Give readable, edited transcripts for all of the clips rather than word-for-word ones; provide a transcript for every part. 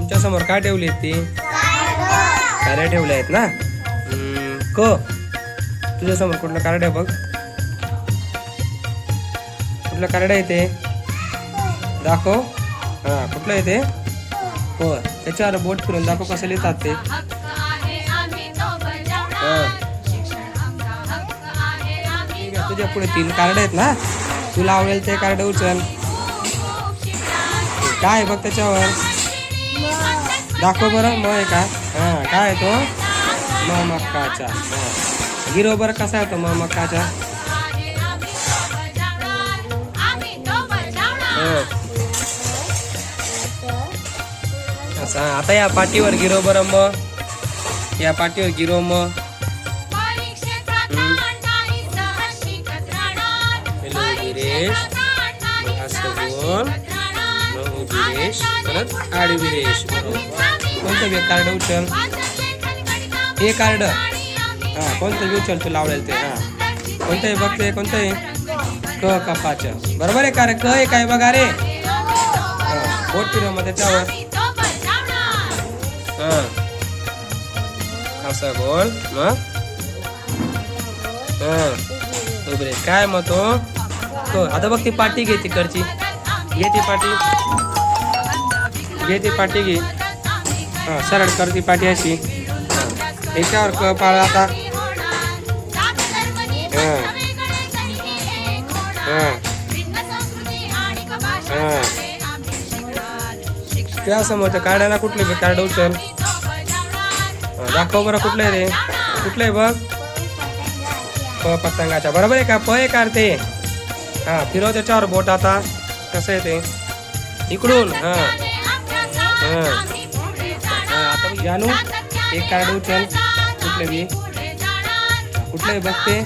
तुमच्या समोर काय ठेवली आहेत ती? कार्ड ठेवले आहेत ना. तुझ्या समोर कुठलं कार्ड आहे बघ. कुठलं कार्ड आहे ते दाखव. हा कुठलं आहे ते? हो त्याच्यावर बोट फिरून दाखव कसं लिहितात ते. तुझ्या पुढे 3 कार्ड आहेत ना. तुला आवडेल ते कार्ड उचल. काय आहे बघ त्याच्यावर दाखव बरं. मग आहे का? हा काय आहे तो? मकाचा. गिरो बरं कसा आहे तो मकाचा? असं आता या पाठीवर गिरो बरं. मग या पाठीवर गिरो. मग आडवी रेष. कोणतं बी कार्ड उचल. हे कार्ड हा कोणतं बी उचल तुला आवडेल ते. हा कोणतंही बघते. कोणतंही कपाचं बरोबर आहे का रे? क आहे काय बघा रे. बोट फिरव मग त्याच्यावर. हा असं बोल. मग उभे काय मग तो. आता बघ ती पाटी घे तिकडची. घे ती पाटी. घे ती पाटी घे. हा सरळ कर ती पाटी अशी. याच्यावर क पाळ आता. त्या समोरच्या कार्डाला कुठले बी कार्ड उचल. दाखव बरं कुठलं आहे रे. कुठलं आहे बघ. पतंगाच्या बरोबर आहे का? आहे काढते. हा फिरव त्याच्यावर बोट. आता कसं आहे ते इकडून. हा आता जानू एक कार्ड उचल. कुठले बी कुठले बघते.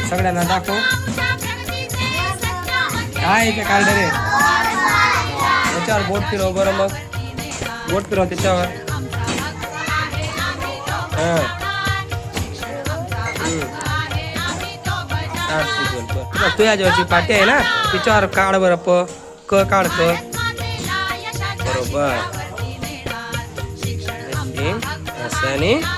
सगळ्यांना दाखव काय ते कार्ड रे. त्याच्यावर बोट फिरव बरं. मग बोट फिरव त्याच्यावर. तू याच्यावरची पाटी आहे ना तिच्यावर काढ बरं. क काढ. बरोबर असं.